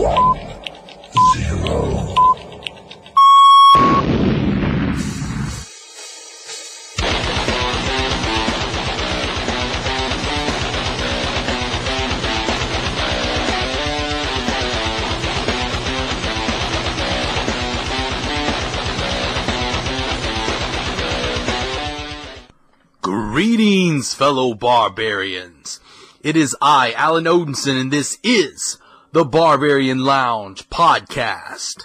0. Greetings, fellow barbarians. It is I, Alan Odinson, and this is the Barbarian Lounge podcast.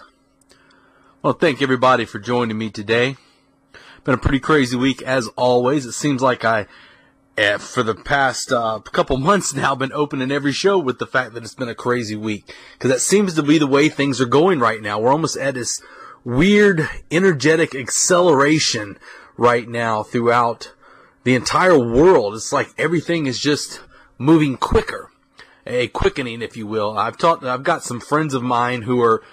Well, thank everybody for joining me today. Been a pretty crazy week as always. It seems like I, for the past couple months now, been opening every show with the fact that it's been a crazy week. Because that seems to be the way things are going right now. We're almost at this weird, energetic acceleration right now throughout the entire world. It's like everything is just moving quicker, a quickening, if you will. I've got some friends of mine who are,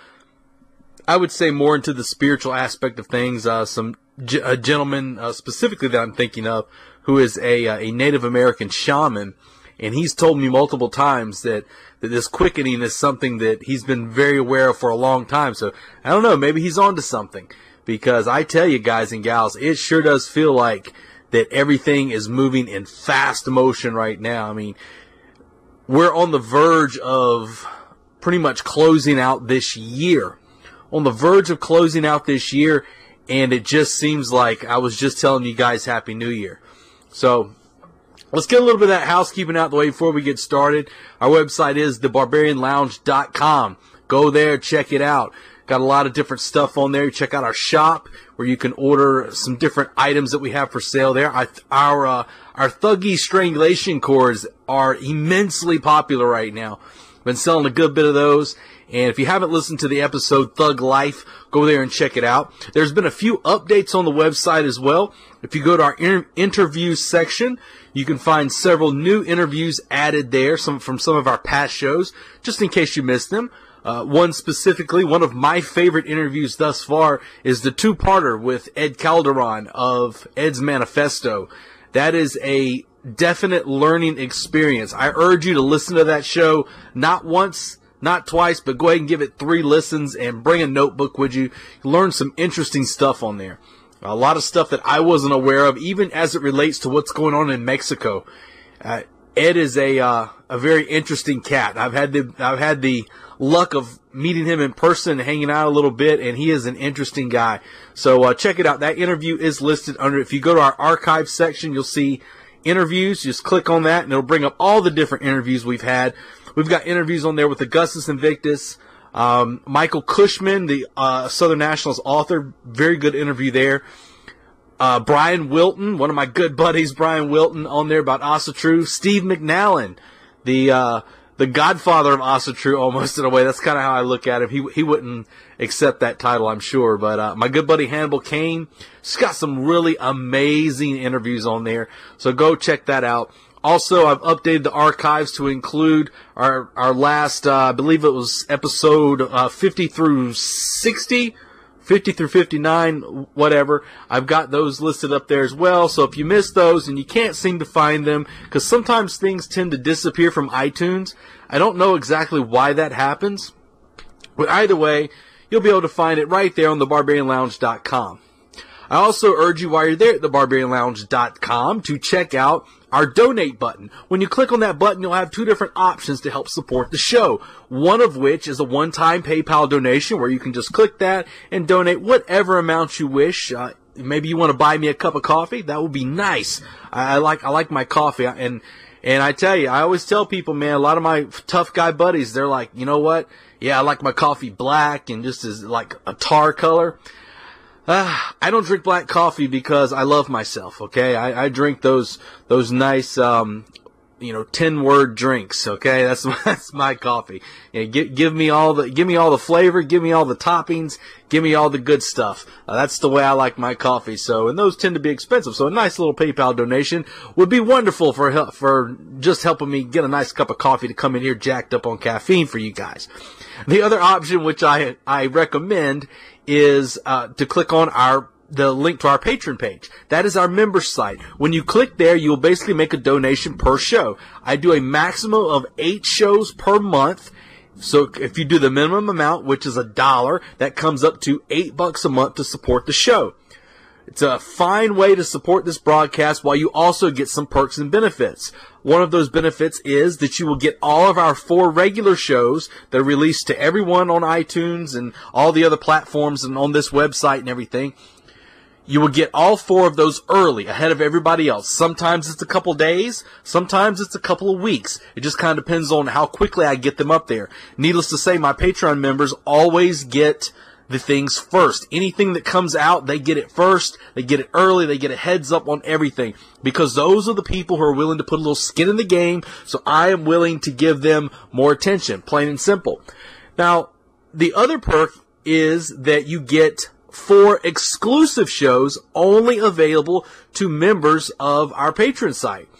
I would say, more into the spiritual aspect of things. A gentleman specifically that I'm thinking of, who is a Native American shaman, and he's told me multiple times that this quickening is something that he's been very aware of for a long time. So I don't know, maybe he's onto something, because I tell you guys and gals, it sure does feel like that everything is moving in fast motion right now. I mean, we're on the verge of pretty much closing out this year. On the verge of closing out this year, and it just seems like I was just telling you guys Happy New Year. So, let's get a little bit of that housekeeping out the way before we get started. Our website is thebarbarianlounge.com. Go there, check it out. Got a lot of different stuff on there. Check out our shop where you can order some different items that we have for sale there. Our Thuggy strangulation cords are immensely popular right now. Been selling a good bit of those. And if you haven't listened to the episode Thug Life, go there and check it out. There's been a few updates on the website as well. If you go to our interview section, you can find several new interviews added there, from some of our past shows, just in case you missed them. One specifically, one of my favorite interviews thus far is the two-parter with Ed Calderon of Ed's Manifesto. That is a definite learning experience. I urge you to listen to that show, not once, not twice, but go ahead and give it 3 listens and bring a notebook with you. Learn some interesting stuff on there. A lot of stuff that I wasn't aware of, even as it relates to what's going on in Mexico. Ed is a very interesting cat. I've had the luck of meeting him in person and hanging out a little bit, and he is an interesting guy. So check it out. That interview is listed under, if you go to our archive section, you'll see interviews. Just click on that, and it'll bring up all the different interviews we've had. We've got interviews on there with Augustus Invictus, Michael Cushman, the Southern Nationalist author. Very good interview there. Brian Wilton, one of my good buddies, Brian Wilton, on there about Asatru. Steve McNallen, the godfather of Asatru, almost in a way. That's kind of how I look at him. He wouldn't accept that title, I'm sure. But my good buddy Hannibal Kane, he's got some really amazing interviews on there. So go check that out. Also, I've updated the archives to include our last, I believe it was episode 50 through 60. 50 through 59, whatever. I've got those listed up there as well. So if you missed those and you can't seem to find them, because sometimes things tend to disappear from iTunes. I don't know exactly why that happens. But either way, you'll be able to find it right there on thebarbarianlounge.com. I also urge you, while you're there at thebarbarianlounge.com, to check out our donate button. When you click on that button, you'll have 2 different options to help support the show. One of which is a one-time PayPal donation, where you can just click that and donate whatever amount you wish. Maybe you want to buy me a cup of coffee. That would be nice. I like my coffee. And I tell you, I always tell people, man, a lot of my tough guy buddies, they're like, you know what? Yeah, I like my coffee black and just as like a tar color. I don't drink black coffee because I love myself, okay? I drink those nice, 10-word drinks, okay? That's my coffee. Yeah, give me all the flavor, give me all the toppings, give me all the good stuff. That's the way I like my coffee. So, and those tend to be expensive. So a nice little PayPal donation would be wonderful for just helping me get a nice cup of coffee to come in here jacked up on caffeine for you guys. The other option, which I recommend, is to click on the link to our Patreon page. That is our member site. When you click there, you'll basically make a donation per show. I do a maximum of 8 shows per month. So if you do the minimum amount, which is $1, that comes up to $8 a month to support the show. It's a fine way to support this broadcast while you also get some perks and benefits. One of those benefits is that you will get all of our 4 regular shows that are released to everyone on iTunes and all the other platforms and on this website and everything. You will get all 4 of those early, ahead of everybody else. Sometimes it's a couple days, sometimes it's a couple of weeks. It just kind of depends on how quickly I get them up there. Needless to say, my Patreon members always get the things first. Anything that comes out, they get it first, they get it early, they get a heads up on everything. Because those are the people who are willing to put a little skin in the game, so I am willing to give them more attention, plain and simple. Now, the other perk is that you get 4 exclusive shows only available to members of our Patreon site.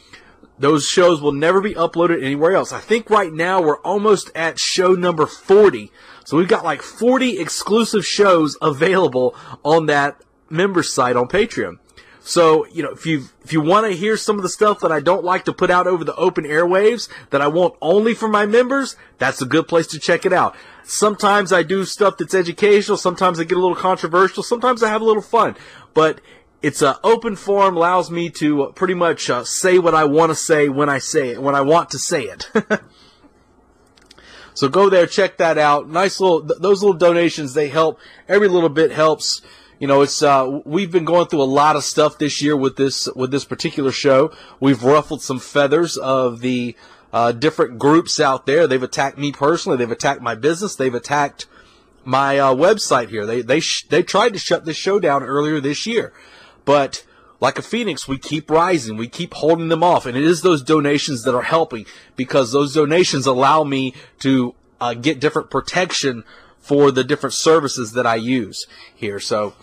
Those shows will never be uploaded anywhere else. I think right now we're almost at show number 40. So we've got like 40 exclusive shows available on that member site on Patreon. So, you know, if you want to hear some of the stuff that I don't like to put out over the open airwaves, that I want only for my members, that's a good place to check it out. Sometimes I do stuff that's educational, sometimes I get a little controversial, sometimes I have a little fun. But it's an open forum, allows me to pretty much say what I want to say when I say it, when I want to say it. So go there, check that out. Nice little, those little donations, they help. Every little bit helps. You know, it's we've been going through a lot of stuff this year with this particular show. We've ruffled some feathers of the different groups out there. They've attacked me personally. They've attacked my business. They've attacked my website here. They tried to shut this show down earlier this year, but like a phoenix, we keep rising. We keep holding them off, and it is those donations that are helping, because those donations allow me to get different protection for the different services that I use here. So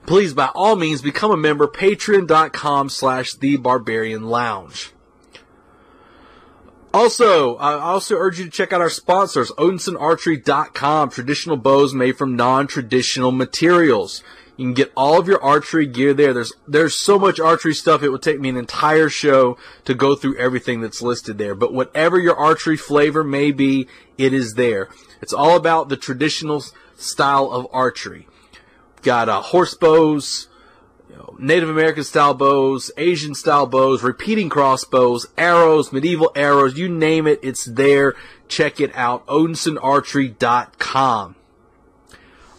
please, by all means, become a member. Patreon.com/The Barbarian Lounge. Also, I also urge you to check out our sponsors, OdinsonArchery.com, traditional bows made from non-traditional materials. You can get all of your archery gear there. There's so much archery stuff, it would take me an entire show to go through everything that's listed there. But whatever your archery flavor may be, it is there. It's all about the traditional style of archery. Got horse bows, Native American style bows, Asian style bows, repeating crossbows, arrows, medieval arrows, you name it, it's there. Check it out, OdinsonArchery.com.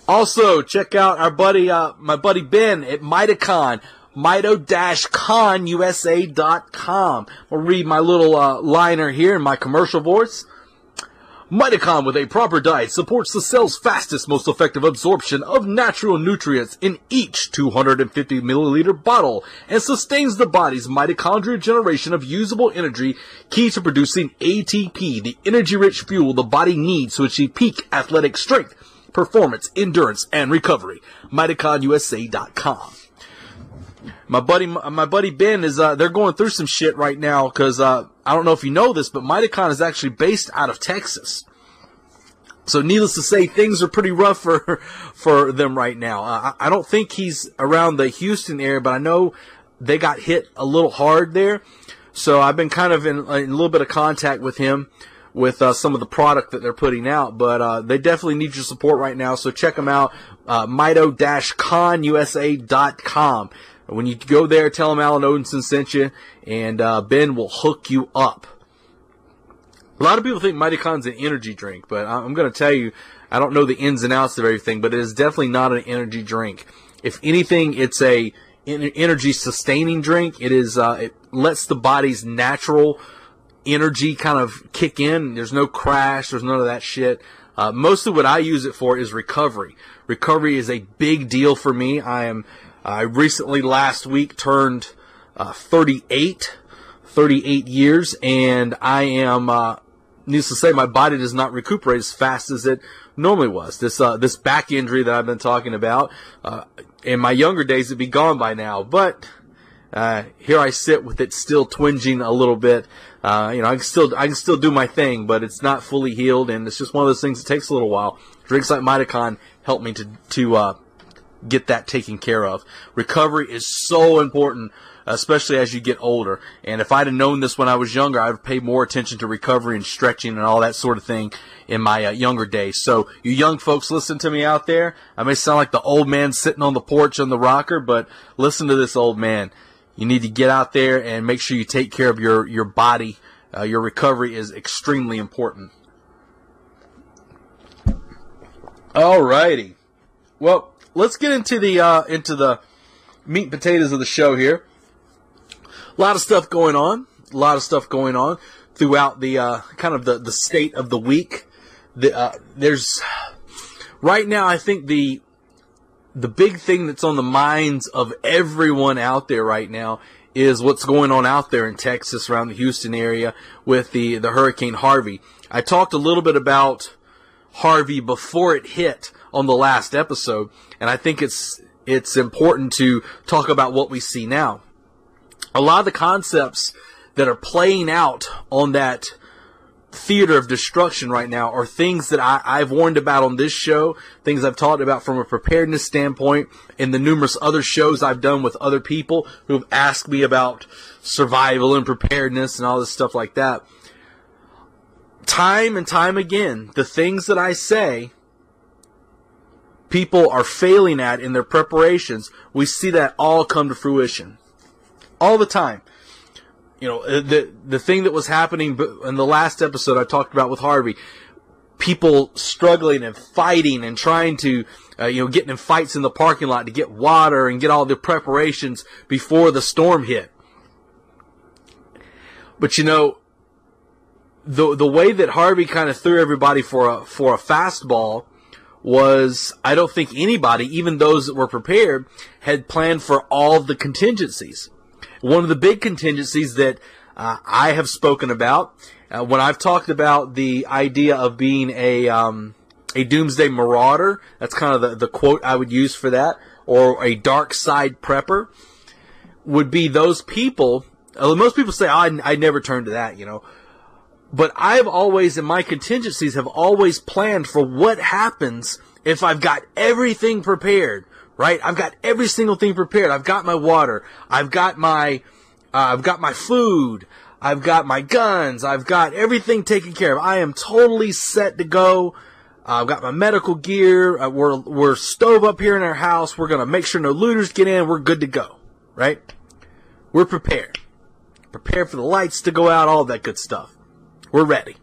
Also, check out our buddy, my buddy Ben at MitoCon, mito-conusa.com. I'll read my little liner here in my commercial voice. MitoCon, with a proper diet, supports the cell's fastest, most effective absorption of natural nutrients in each 250 milliliter bottle, and sustains the body's mitochondrial generation of usable energy, key to producing ATP, the energy-rich fuel the body needs to achieve peak athletic strength, performance, endurance, and recovery. MitoConUSA.com. My buddy Ben is, they're going through some shit right now, because, I don't know if you know this, but MitoCon is actually based out of Texas. So needless to say, things are pretty rough for them right now. I don't think he's around the Houston area, but I know they got hit a little hard there. So I've been kind of in a little bit of contact with him, with some of the product that they're putting out, but they definitely need your support right now, so check them out, mito-conusa.com. When you go there, tell them Alan Odinson sent you, and Ben will hook you up. A lot of people think MitoCon's an energy drink, but I'm going to tell you, I don't know the ins and outs of everything, but it is definitely not an energy drink. If anything, it's a energy-sustaining drink. It is. It lets the body's natural energy kind of kick in. There's no crash. There's none of that shit. Mostly what I use it for is recovery. Recovery is a big deal for me. I recently, last week, turned 38 years, and I am, needless to say, my body does not recuperate as fast as it normally was. This back injury that I've been talking about, in my younger days, it'd be gone by now, but here I sit with it still twinging a little bit. I can still do my thing, but it's not fully healed, and it's just one of those things that takes a little while. Drinks like MitoCon help me to get that taken care of. Recovery is so important especially as you get older. And if I'd have known this when I was younger, I'd have paid more attention to recovery and stretching and all that sort of thing in my younger days. So you young folks, listen to me out there. I may sound like the old man sitting on the porch on the rocker, but listen to this old man. You need to get out there and make sure you take care of your body. Your recovery is extremely important. Alrighty. Well, let's get into the meat and potatoes of the show here. A lot of stuff going on. Throughout the kind of the state of the week. There's right now, I think the big thing that's on the minds of everyone out there right now is what's going on out there in Texas, around the Houston area with the Hurricane Harvey. I talked a little bit about Harvey before it hit on the last episode, and I think it's important to talk about what we see now. A lot of the concepts that are playing out on that theater of destruction right now are things that I've warned about on this show, things I've talked about from a preparedness standpoint in the numerous other shows I've done with other people who have asked me about survival and preparedness and all this stuff like that. Time and time again, the things that I say, people are failing at in their preparations. We see that all come to fruition. All the time. You know, the thing that was happening in the last episode I talked about with Harvey, people struggling and fighting and trying to, getting in fights in the parking lot to get water and get all the preparations before the storm hit. But the way that Harvey kind of threw everybody for a fastball was, I don't think anybody, even those that were prepared, had planned for all of the contingencies. One of the big contingencies that I have spoken about, when I've talked about the idea of being a doomsday marauder, that's kind of the quote I would use for that, or a dark side prepper, would be those people. Most people say, I never turn to that, But I've always, in my contingencies, have always planned for what happens if I've got everything prepared. Right? I've got every single thing prepared. I've got my water. I've got my food. I've got my guns. I've got everything taken care of. I am totally set to go. I've got my medical gear. We're stove up here in our house. We're gonna make sure no looters get in. We're good to go. Right? We're prepared. Prepared for the lights to go out. All that good stuff. We're ready.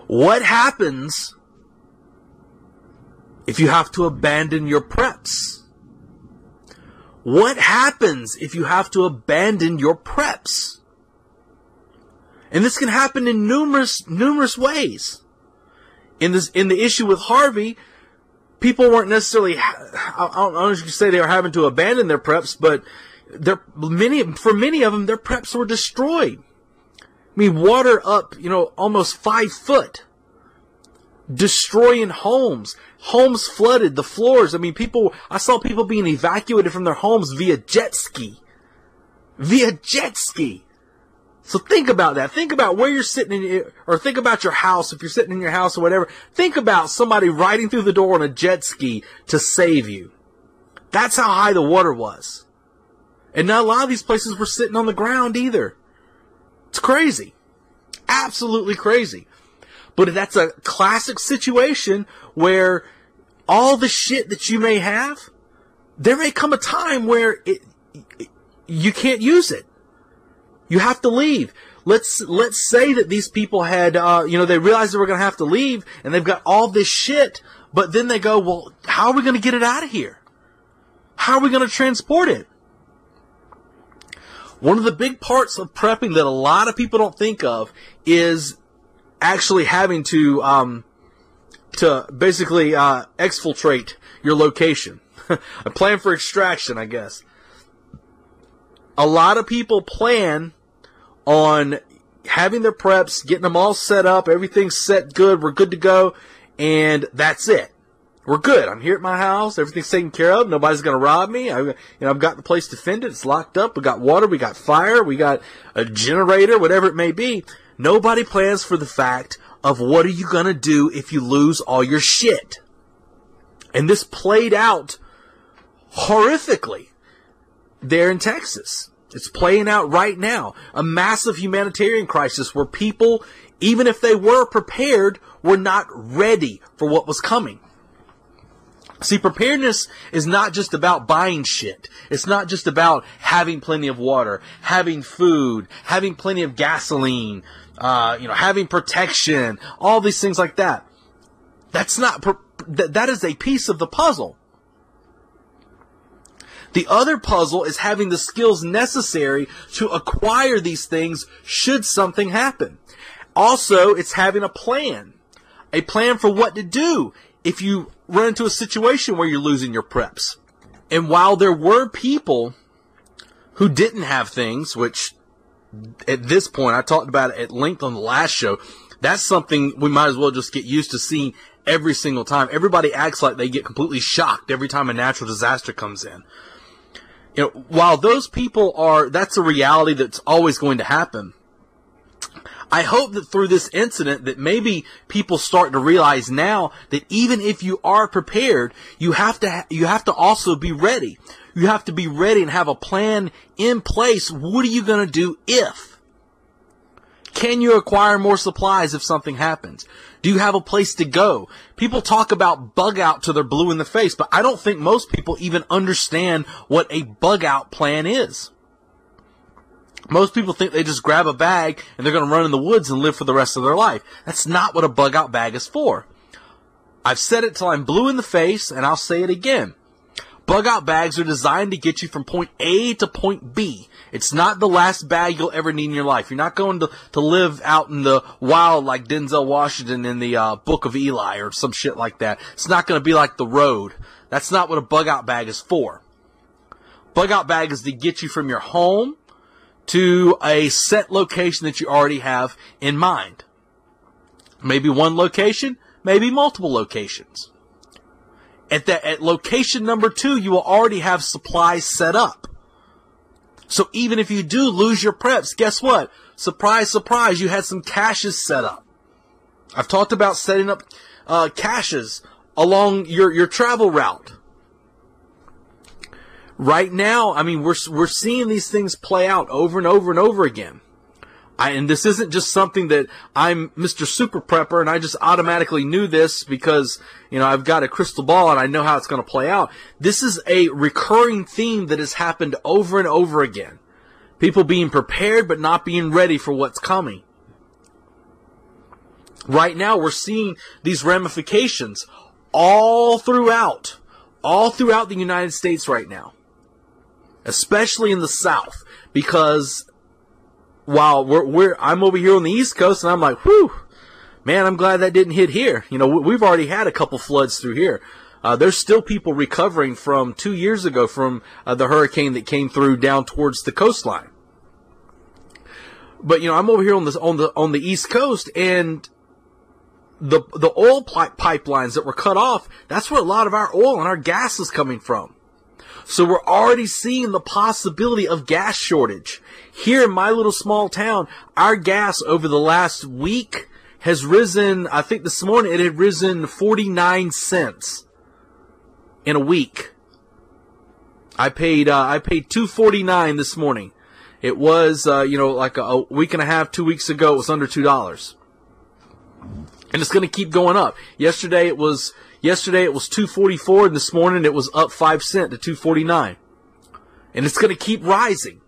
What happens if you have to abandon your preps? What happens if you have to abandon your preps? And this can happen in numerous ways. In the issue with Harvey, people weren't necessarily, I don't know if you could say they were having to abandon their preps, but for many of them, their preps were destroyed. I mean, water up, almost 5 foot. Destroying homes flooded, the floors. I mean, I saw people being evacuated from their homes via jet ski. So think about that. Think about where you're sitting or think about your house, if you're sitting in your house or whatever. Think about somebody riding through the door on a jet ski to save you. That's how high the water was. And not a lot of these places were sitting on the ground either. It's crazy. Absolutely crazy. But that's a classic situation where all the shit that you may have, there may come a time where you can't use it. You have to leave. Let's say that these people had, they realized they were going to have to leave, and they've got all this shit, but then they go, well, how are we going to get it out of here? How are we going to transport it? One of the big parts of prepping that a lot of people don't think of is actually having to basically exfiltrate your location. A plan for extraction, I guess. A lot of people plan on having their preps, getting them all set up, everything's set good, we're good to go, and that's it. We're good. I'm here at my house, everything's taken care of, nobody's going to rob me. I've got the place defended, it's locked up, we got water, we got fire, we got a generator, whatever it may be. Nobody plans for the fact of what are you going to do if you lose all your shit. And this played out horrifically. there in Texas. It's playing out right now. A massive humanitarian crisis where people, even if they were prepared, were not ready for what was coming. See, preparedness is not just about buying shit. It's not just about having plenty of water, having food, having plenty of gasoline, having protection, all these things like that. That's not, that is a piece of the puzzle. The other puzzle is having the skills necessary to acquire these things should something happen. Also, it's having a plan for what to do if you run into a situation where you're losing your preps. And while there were people who didn't have things, which at this point, I talked about it at length on the last show, that's something we might as well just get used to seeing every single time. Everybody acts like they get completely shocked every time a natural disaster comes in. While those people that's a reality that's always going to happen. I hope that through this incident that maybe people start to realize now that even if you are prepared, you have to also be ready. You have to be ready and have a plan in place. What are you going to do if? Can you acquire more supplies if something happens? Do you have a place to go? People talk about bug out till they're blue in the face, but I don't think most people even understand what a bug out plan is. Most people think they just grab a bag and they're going to run in the woods and live for the rest of their life. That's not what a bug out bag is for. I've said it till I'm blue in the face, and I'll say it again. Bug out bags are designed to get you from point A to point B. It's not the last bag you'll ever need in your life. You're not going to live out in the wild like Denzel Washington in the Book of Eli or some shit like that. It's not going to be like The Road. That's not what a bug out bag is for. Bug out bag is to get you from your home to a set location that you already have in mind. Maybe one location, maybe multiple locations. At location number 2, you will already have supplies set up. So even if you do lose your preps, guess what? Surprise, surprise, you had some caches set up. I've talked about setting up caches along your travel route. Right now, I mean, we're seeing these things play out over and over and over again. And this isn't just something that I'm Mr. Super Prepper and I just automatically knew this because, I've got a crystal ball and I know how it's going to play out. This is a recurring theme that has happened over and over again. People being prepared but not being ready for what's coming. Right now, we're seeing these ramifications all throughout the United States right now. Especially in the South, because while I'm over here on the East Coast, and I'm like, whew, man, I'm glad that didn't hit here. We've already had a couple floods through here. There's still people recovering from 2 years ago from the hurricane that came through down towards the coastline. But I'm over here on the East Coast, and the oil pipelines that were cut off. That's where a lot of our oil and our gas is coming from. So we're already seeing the possibility of gas shortage. Here in my little small town, our gas over the last week has risen, I think this morning it had risen 49 cents in a week. I paid $2.49 this morning. It was, like a week and a half, 2 weeks ago, it was under $2. And it's going to keep going up. Yesterday it was $2.44, and this morning it was up 5 cents to $2.49. And it's going to keep rising.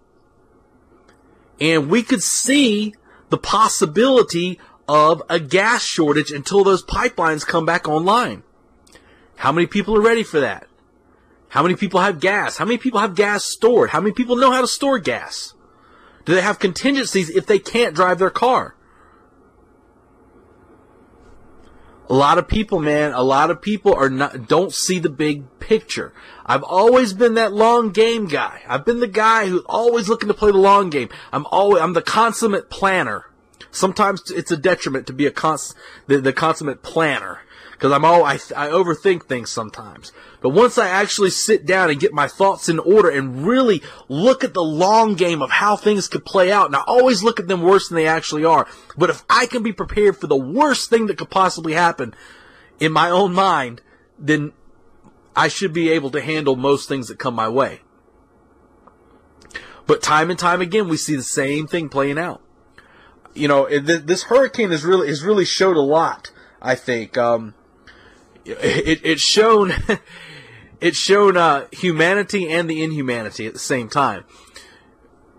And we could see the possibility of a gas shortage until those pipelines come back online. How many people are ready for that? How many people have gas? How many people have gas stored? How many people know how to store gas? Do they have contingencies if they can't drive their car? A lot of people don't see the big picture. I've always been that long game guy. I've been the guy who's always looking to play the long game. I'm the consummate planner. Sometimes it's a detriment to be the consummate planner, because I overthink things sometimes. But once I actually sit down and get my thoughts in order and really look at the long game of how things could play out, and I always look at them worse than they actually are. But if I can be prepared for the worst thing that could possibly happen in my own mind, then I should be able to handle most things that come my way. But time and time again, we see the same thing playing out. You know, this hurricane has really showed a lot, I think. It's shown humanity and the inhumanity at the same time.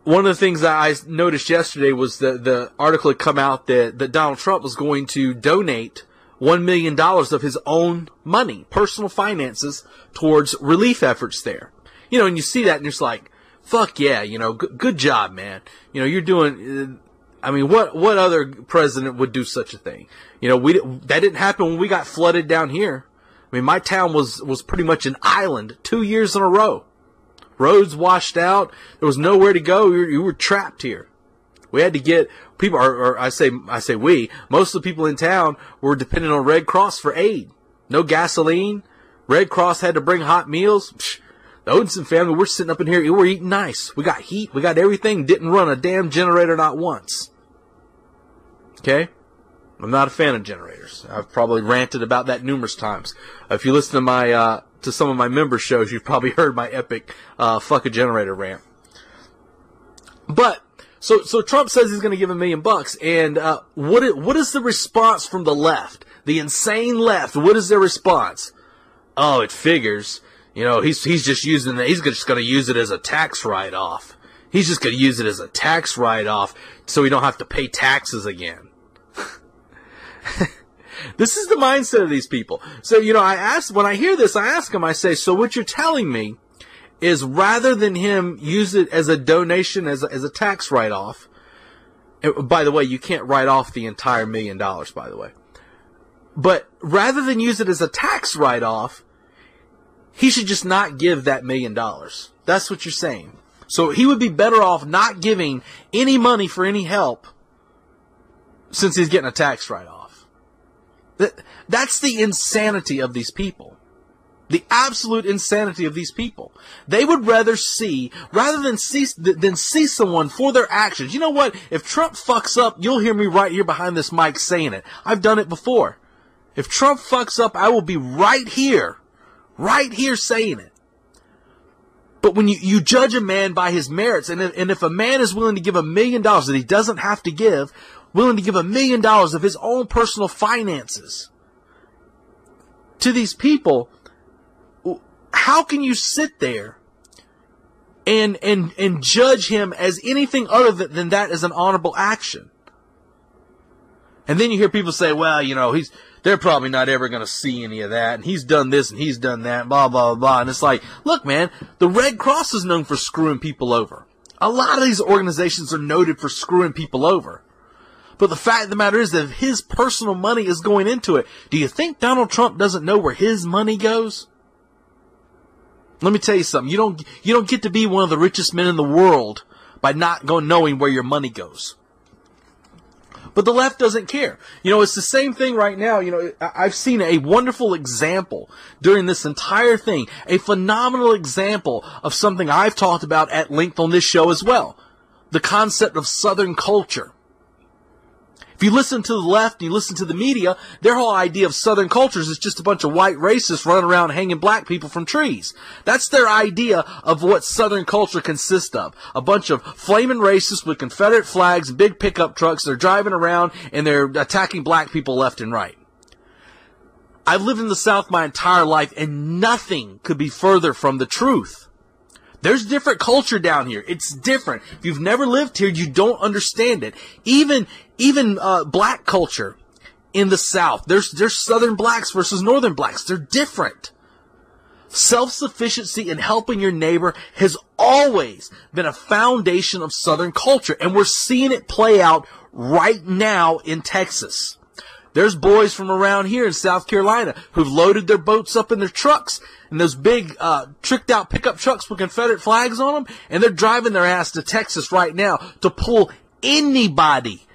One of the things that I noticed yesterday was the article had come out that Donald Trump was going to donate $1 million of his own money, personal finances, towards relief efforts there. You know, and you see that and you're just like, fuck yeah, you know, good job, man. You know, you're doing, I mean, what other president would do such a thing? You know, that didn't happen when we got flooded down here. I mean, my town was pretty much an island 2 years in a row. Roads washed out. There was nowhere to go. You were trapped here. We had to get people, or I say we, most of the people in town were dependent on Red Cross for aid. No gasoline. Red Cross had to bring hot meals. Psh, the Odinson family, we're sitting up in here, we're eating nice. We got heat, we got everything, didn't run a damn generator not once. Okay? I'm not a fan of generators. I've probably ranted about that numerous times. If you listen to to some of my member shows, you've probably heard my epic, fuck a generator rant. But, so Trump says he's gonna give $1 million, and, what is the response from the left? The insane left, what is their response? Oh, it figures. You know, he's just using that. He's just going to use it as a tax write-off. He's just going to use it as a tax write-off so he don't have to pay taxes again. This is the mindset of these people. So, you know, when I hear this, I ask him, I say, so what you're telling me is rather than him use it as a donation, as a tax write-off, by the way, you can't write off the entire $1 million, by the way. But rather than use it as a tax write-off, he should just not give that $1 million. That's what you're saying. So he would be better off not giving any money for any help since he's getting a tax write-off. That's the insanity of these people. The absolute insanity of these people. They would rather see someone for their actions. You know what? If Trump fucks up, you'll hear me right here behind this mic saying it. I've done it before. If Trump fucks up, I will be right here saying it. But when you judge a man by his merits, and if a man is willing to give $1 million that he doesn't have to give, willing to give $1 million of his own personal finances to these people, how can you sit there and judge him as anything other than that as an honorable action? And then you hear people say, well, you know, they're probably not ever going to see any of that, and he's done this and he's done that, blah, blah, blah. And it's like, look, man, the Red Cross is known for screwing people over. A lot of these organizations are noted for screwing people over. But the fact of the matter is that if his personal money is going into it, do you think Donald Trump doesn't know where his money goes? Let me tell you something. You don't get to be one of the richest men in the world by not knowing where your money goes. But the left doesn't care. You know, it's the same thing right now. You know, I've seen a wonderful example during this entire thing, a phenomenal example of something I've talked about at length on this show as well. The concept of Southern culture. If you listen to the left and you listen to the media, their whole idea of Southern cultures is just a bunch of white racists running around hanging black people from trees. That's their idea of what Southern culture consists of. A bunch of flaming racists with Confederate flags, big pickup trucks. They're driving around and they're attacking black people left and right. I've lived in the South my entire life and nothing could be further from the truth. There's different culture down here. It's different. If you've never lived here, you don't understand it. Even black culture in the South. There's Southern blacks versus Northern blacks. They're different. Self-sufficiency and helping your neighbor has always been a foundation of Southern culture. And we're seeing it play out right now in Texas. There's boys from around here in South Carolina who've loaded their boats up in their trucks and those big tricked out pickup trucks with Confederate flags on them, and they're driving their ass to Texas right now to pull anybody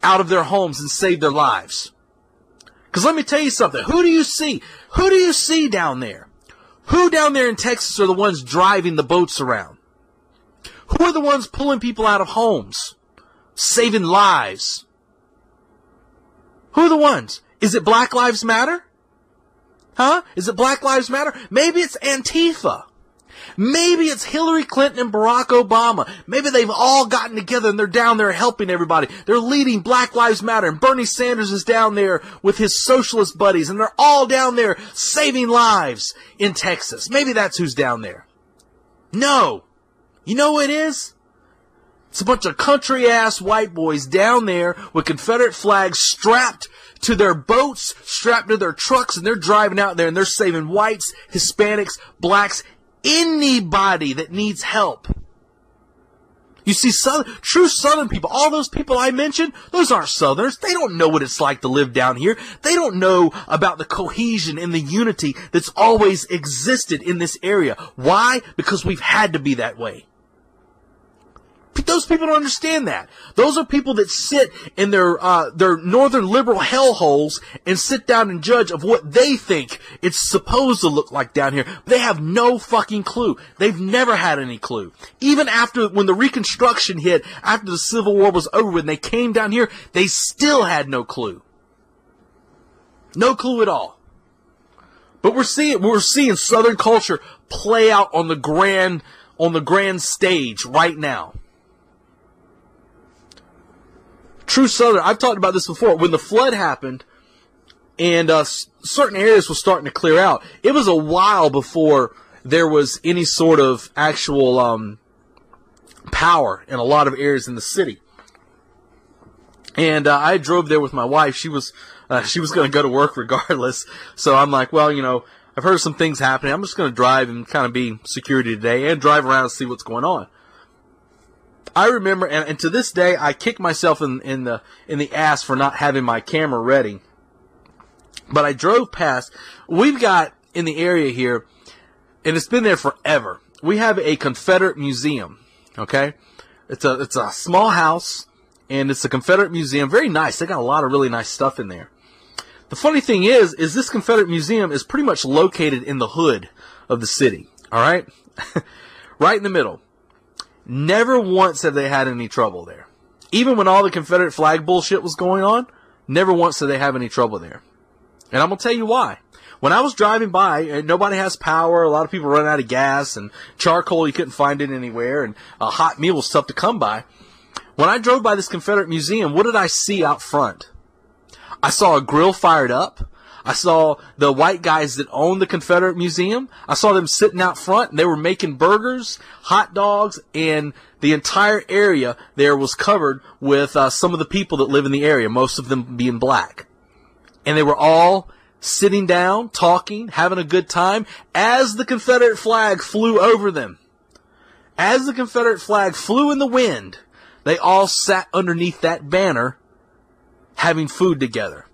out of their homes and save their lives. Because let me tell you something. Who do you see? Who do you see down there? Who down there in Texas are the ones driving the boats around? Who are the ones pulling people out of homes? Saving lives? Who are the ones? Is it Black Lives Matter? Huh? Is it Black Lives Matter? Maybe it's Antifa. Maybe it's Hillary Clinton and Barack Obama. Maybe they've all gotten together and they're down there helping everybody. They're leading Black Lives Matter, and Bernie Sanders is down there with his socialist buddies, and they're all down there saving lives in Texas. Maybe that's who's down there. No. You know what it is? It's a bunch of country-ass white boys down there with Confederate flags strapped to their boats, strapped to their trucks, and they're driving out there and they're saving whites, Hispanics, blacks, anybody that needs help. You see, true Southern people, all those people I mentioned, those aren't Southerners. They don't know what it's like to live down here. They don't know about the cohesion and the unity that's always existed in this area. Why? Because we've had to be that way. Those people don't understand that. Those are people that sit in their northern liberal hellholes and sit down and judge of what they think it's supposed to look like down here. They have no fucking clue. They've never had any clue. Even after, when the Reconstruction hit, after the Civil War was over, when they came down here, they still had no clue. No clue at all. But we're seeing Southern culture play out on the grand stage right now. True Southern, I've talked about this before. When the flood happened and certain areas were starting to clear out, it was a while before there was any sort of actual power in a lot of areas in the city. And I drove there with my wife. She was going to go to work regardless. So I'm like, well, you know, I've heard some things happening. I'm just going to drive and kind of be security today and drive around and see what's going on. I remember, and to this day, I kick myself in the ass for not having my camera ready. But I drove past. We've got in the area here, and it's been there forever. We have a Confederate museum. Okay, it's a small house, and it's a Confederate museum. Very nice. They got a lot of really nice stuff in there. The funny thing is this Confederate museum is pretty much located in the hood of the city. All right, right in the middle. Never once have they had any trouble there. Even when all the Confederate flag bullshit was going on, never once did they have any trouble there. And I'm going to tell you why. When I was driving by, nobody has power, a lot of people run out of gas, and charcoal, you couldn't find it anywhere, and a hot meal was tough to come by. When I drove by this Confederate museum, what did I see out front? I saw a grill fired up. I saw the white guys that own the Confederate Museum. I saw them sitting out front, and they were making burgers, hot dogs, and the entire area there was covered with some of the people that live in the area, most of them being black. And they were all sitting down, talking, having a good time, as the Confederate flag flew over them. As the Confederate flag flew in the wind, they all sat underneath that banner, having food together.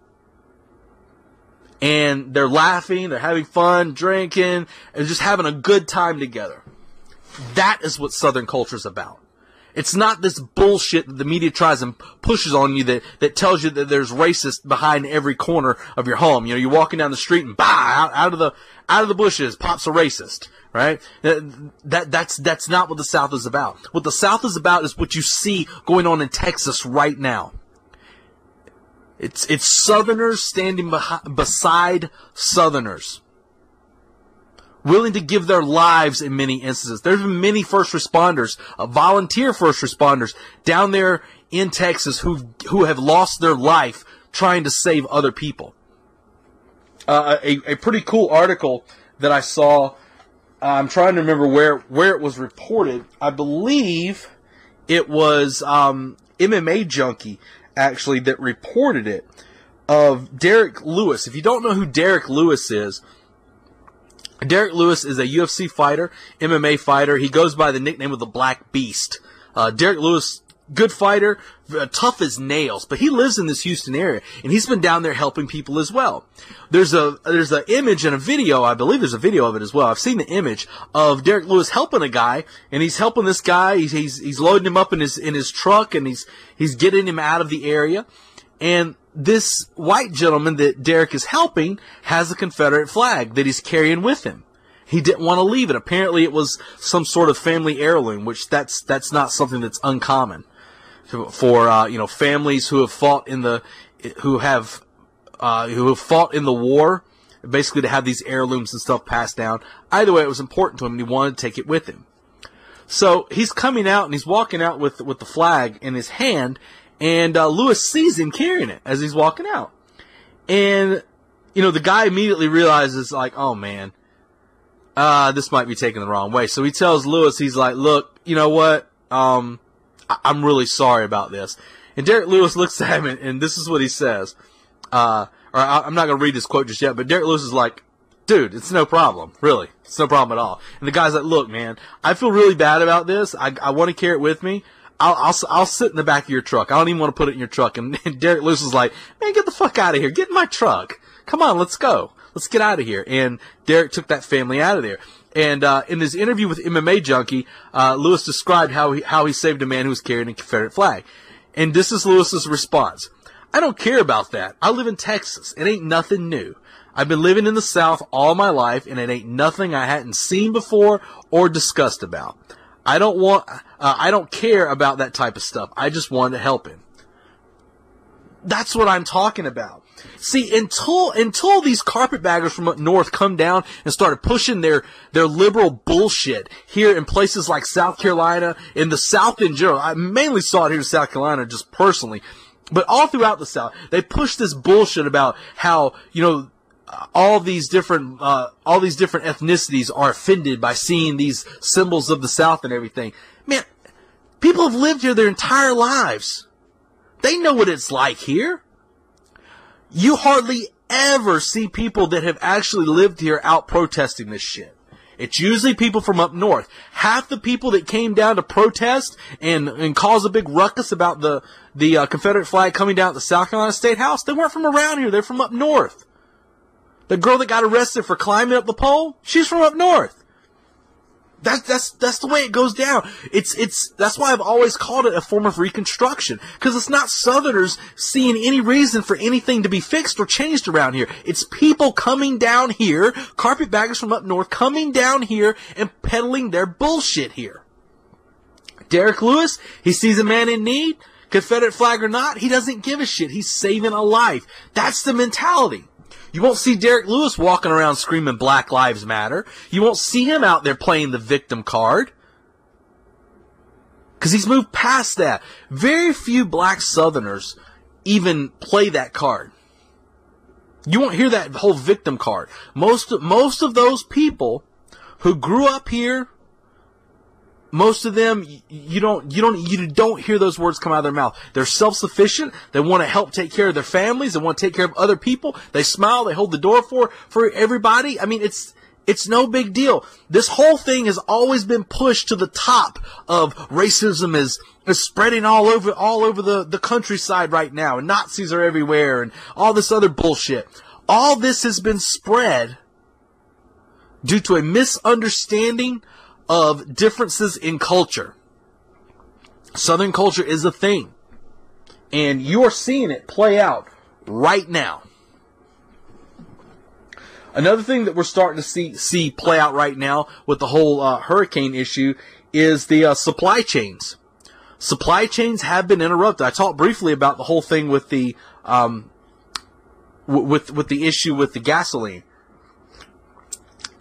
And they're laughing, they're having fun, drinking, and just having a good time together. That is what Southern culture is about. It's not this bullshit that the media tries and pushes on you that tells you that there's racists behind every corner of your home. You know, you're walking down the street and out of the bushes pops a racist, right? That's not what the South is about. What the South is about is what you see going on in Texas right now. It's Southerners standing beside Southerners, willing to give their lives in many instances. There's been many first responders, volunteer first responders down there in Texas who have lost their life trying to save other people. A pretty cool article that I saw. I'm trying to remember where it was reported. I believe it was MMA Junkie, actually, that reported it, of Derek Lewis. If you don't know who Derek Lewis is a UFC fighter, MMA fighter. He goes by the nickname of the Black Beast. Derek Lewis, good fighter, tough as nails, but he lives in this Houston area, and he's been down there helping people as well. There's an image and a video, I believe there's a video of it as well. I've seen the image of Derek Lewis helping a guy, and he's helping this guy. He's loading him up in his truck, and he's getting him out of the area. And this white gentleman that Derek is helping has a Confederate flag that he's carrying with him. He didn't want to leave it. Apparently it was some sort of family heirloom, which that's not something that's uncommon for families who have fought in the war. basically to have these heirlooms and stuff passed down. Either way, it was important to him, and he wanted to take it with him. So he's coming out, and he's walking out with the flag in his hand, and Lewis sees him carrying it as he's walking out. And, the guy immediately realizes, like, oh, man, this might be taken the wrong way. So he tells Lewis, he's like, look, you know what, I'm really sorry about this. And Derek Lewis looks at him, and this is what he says. I'm not going to read this quote just yet, but Derek Lewis is like, dude, it's no problem, really. It's no problem at all. And the guy's like, look, man, I feel really bad about this. I want to carry it with me. I'll sit in the back of your truck. I don't even want to put it in your truck. And Derek Lewis is like, man, get the fuck out of here. Get in my truck. Come on, let's go. Let's get out of here. And Derek took that family out of there. And in his interview with MMA Junkie, Lewis described how he saved a man who was carrying a Confederate flag. And this is Lewis's response. I don't care about that. I live in Texas. It ain't nothing new. I've been living in the South all my life, and it ain't nothing I hadn't seen before or discussed about. I don't care about that type of stuff. I just wanted to help him. That's what I'm talking about. See, until these carpetbaggers from up north come down and started pushing their liberal bullshit here in places like South Carolina, in the South in general. I mainly saw it here in South Carolina just personally, but all throughout the South, they push this bullshit about how, all these different ethnicities are offended by seeing these symbols of the South and everything. Man, people have lived here their entire lives. They know what it's like here. You hardly ever see people that have actually lived here out protesting this shit. It's usually people from up north. Half the people that came down to protest and cause a big ruckus about the Confederate flag coming down at the South Carolina State House, they weren't from around here. They're from up north. The girl that got arrested for climbing up the pole, she's from up north. That's the way it goes down. That's why I've always called it a form of Reconstruction. Because it's not Southerners seeing any reason for anything to be fixed or changed around here. It's people coming down here, carpetbaggers from up north, coming down here and peddling their bullshit here. Derek Lewis, he sees a man in need, Confederate flag or not, he doesn't give a shit. He's saving a life. That's the mentality. You won't see Derek Lewis walking around screaming Black Lives Matter. You won't see him out there playing the victim card. Because he's moved past that. Very few black Southerners even play that card. You won't hear that whole victim card. Most of those people who grew up here, most of them, you don't hear those words come out of their mouth. They're self-sufficient. They want to help take care of their families. They want to take care of other people. They smile. They hold the door for everybody. I mean, it's no big deal. This whole thing has always been pushed to the top of racism is spreading all over the countryside right now, and Nazis are everywhere, and all this other bullshit. All this has been spread due to a misunderstanding of differences in culture. Southern culture is a thing. And you are seeing it play out right now. Another thing that we're starting to see play out right now with the whole hurricane issue is the supply chains. Supply chains have been interrupted. I talked briefly about the whole thing with the with the issue with the gasoline.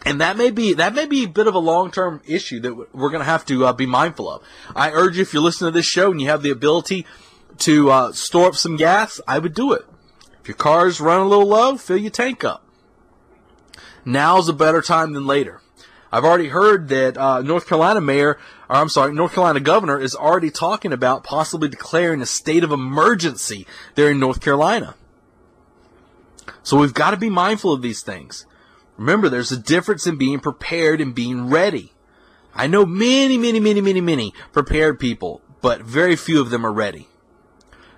And that may be a bit of a long-term issue that we're going to have to be mindful of. I urge you, if you're listening to this show and you have the ability to store up some gas, I would do it. If your car's running a little low, fill your tank up. Now's a better time than later. I've already heard that North Carolina governor is already talking about possibly declaring a state of emergency there in North Carolina. So we've got to be mindful of these things. Remember, there's a difference in being prepared and being ready. I know many prepared people, but very few of them are ready.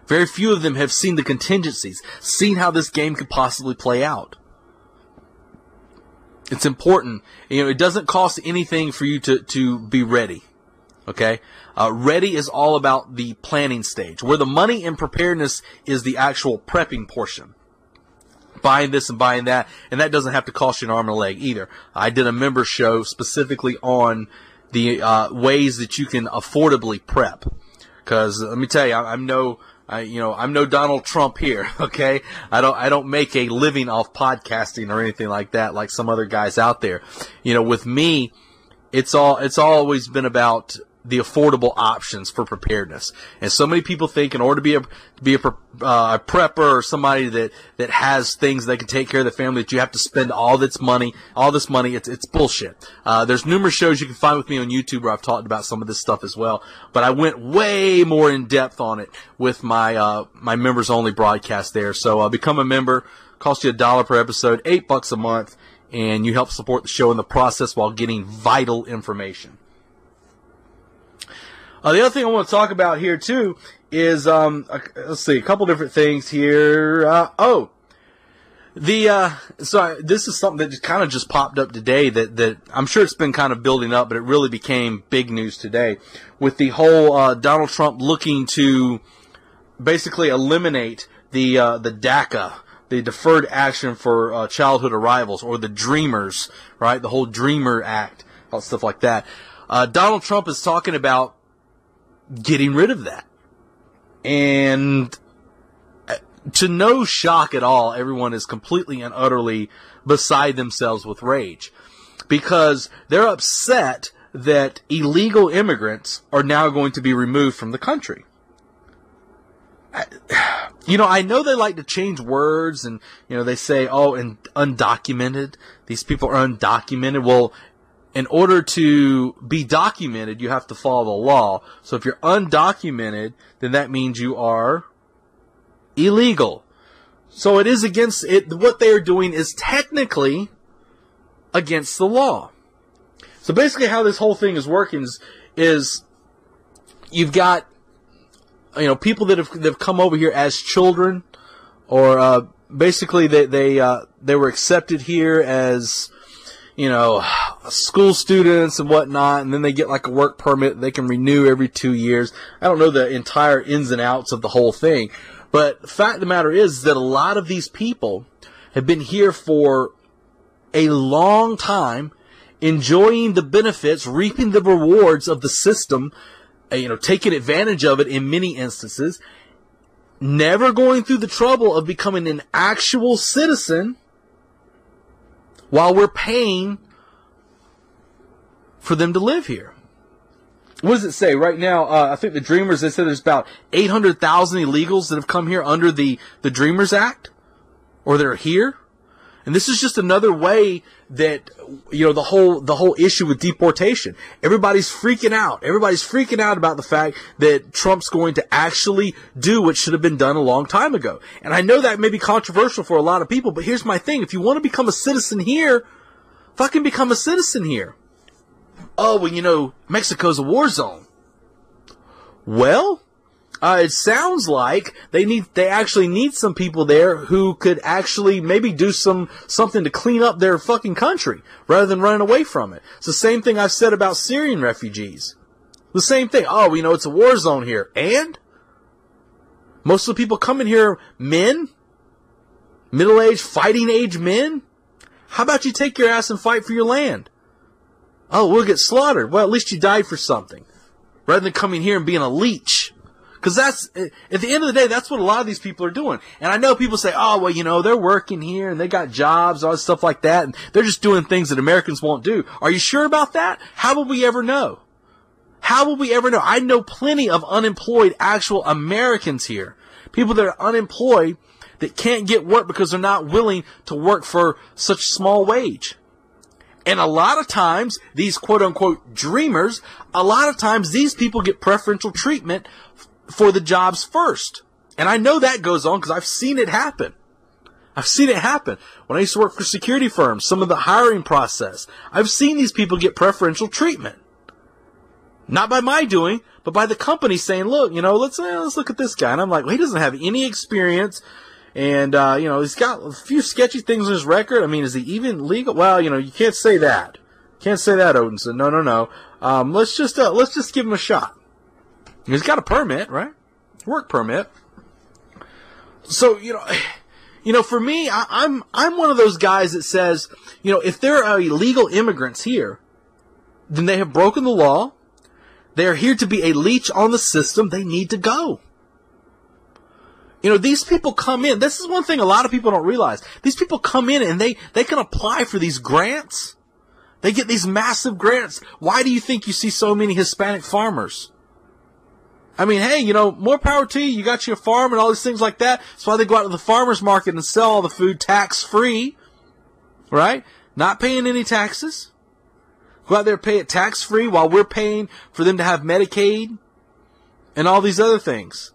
Very few of them have seen the contingencies, seen how this game could possibly play out. It's important. It doesn't cost anything for you to be ready. Okay? Ready is all about the planning stage, where the money and preparedness is the actual prepping portion. Buying this and buying that, and that doesn't have to cost you an arm and a leg either. I did a member show specifically on the ways that you can affordably prep. Because let me tell you, I'm no I'm no Donald Trump here, okay? I don't make a living off podcasting or anything like that, like some other guys out there. With me, it's always been about the affordable options for preparedness. And so many people think in order to be a prepper or somebody that has things that can take care of the family, that you have to spend all this money. It's bullshit. There's numerous shows you can find with me on YouTube where I've talked about some of this stuff as well. But I went way more in depth on it with my members only broadcast there. So become a member. Costs you $1 per episode, $8 a month, and you help support the show in the process while getting vital information. The other thing I want to talk about here, too, is, let's see, a couple different things here. This is something that just kind of just popped up today that I'm sure it's been kind of building up, but it really became big news today with the whole Donald Trump looking to basically eliminate the DACA, the Deferred Action for Childhood Arrivals, or the Dreamers, right? The whole Dreamer Act, all stuff like that. Donald Trump is talking about getting rid of that. And to no shock at all, everyone is completely and utterly beside themselves with rage. Because they're upset that illegal immigrants are now going to be removed from the country. I know they like to change words and, they say, and undocumented. These people are undocumented. Well, in order to be documented, you have to follow the law. So if you're undocumented, then that means you are illegal. So it is against it. What they are doing is technically against the law. So basically how this whole thing is working is you've got, people that have come over here as children, or basically they were accepted here as, school students and whatnot, and then they get like a work permit they can renew every 2 years. I don't know the entire ins and outs of the whole thing, but the fact of the matter is that a lot of these people have been here for a long time, enjoying the benefits, reaping the rewards of the system, taking advantage of it in many instances, never going through the trouble of becoming an actual citizen, while we're paying for them to live here. What does it say? Right now, I think the Dreamers, they said there's about 800,000 illegals that have come here under the Dreamers Act, or they're here. And this is just another way that, the whole issue with deportation. Everybody's freaking out. Everybody's freaking out about the fact that Trump's going to actually do what should have been done a long time ago. And I know that may be controversial for a lot of people, but here's my thing. If you want to become a citizen here, fucking become a citizen here. Oh, well, Mexico's a war zone. Well, it sounds like they actually need some people there who could actually maybe do something to clean up their fucking country rather than running away from it. It's the same thing I've said about Syrian refugees. The same thing. Oh, it's a war zone here. And most of the people coming here, men, middle-aged, fighting-age men. How about you take your ass and fight for your land? Oh, we'll get slaughtered. Well, at least you died for something, rather than coming here and being a leech. Because that's, at the end of the day, that's what a lot of these people are doing. And I know people say, oh, well, they're working here and they got jobs, all this stuff like that, and they're just doing things that Americans won't do. Are you sure about that? How will we ever know? How will we ever know? I know plenty of unemployed actual Americans here. People that are unemployed that can't get work because they're not willing to work for such small wage. And a lot of times, these quote-unquote dreamers, a lot of times these people get preferential treatment for the jobs first. And I know that goes on because I've seen it happen. I've seen it happen. When I used to work for security firms, some of the hiring process, I've seen these people get preferential treatment. Not by my doing, but by the company saying, look, let's look at this guy. And I'm like, well, he doesn't have any experience. And, he's got a few sketchy things on his record. I mean, is he even legal? Well, you can't say that. Can't say that, Odinson. No. Let's just give him a shot. He's got a permit, right? Work permit. So, for me, I'm one of those guys that says, if there are illegal immigrants here, then they have broken the law. They are here to be a leech on the system. They need to go. You know, these people come in. This is one thing a lot of people don't realize. These people come in and they can apply for these grants. They get these massive grants. Why do you think you see so many Hispanic farmers? I mean, hey, you know, more power to you. You got your farm and all these things like that. That's why they go out to the farmer's market and sell all the food tax-free, right? Not paying any taxes. Go out there and pay it tax-free while we're paying for them to have Medicaid and all these other things.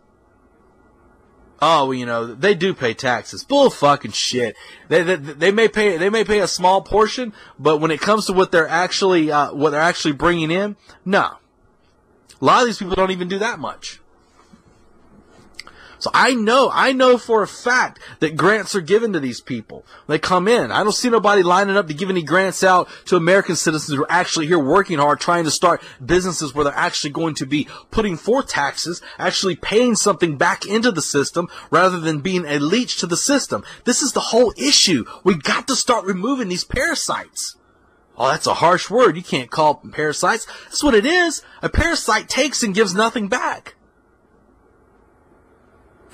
Oh, well, you know, they do pay taxes. Bull fucking shit. They may pay a small portion, but when it comes to what they're actually bringing in, no. A lot of these people don't even do that much. So I know for a fact that grants are given to these people. They come in. I don't see nobody lining up to give any grants out to American citizens who are actually here working hard, trying to start businesses where they're actually going to be putting forth taxes, actually paying something back into the system rather than being a leech to the system. This is the whole issue. We got to start removing these parasites. Oh, that's a harsh word. You can't call them parasites. That's what it is. A parasite takes and gives nothing back.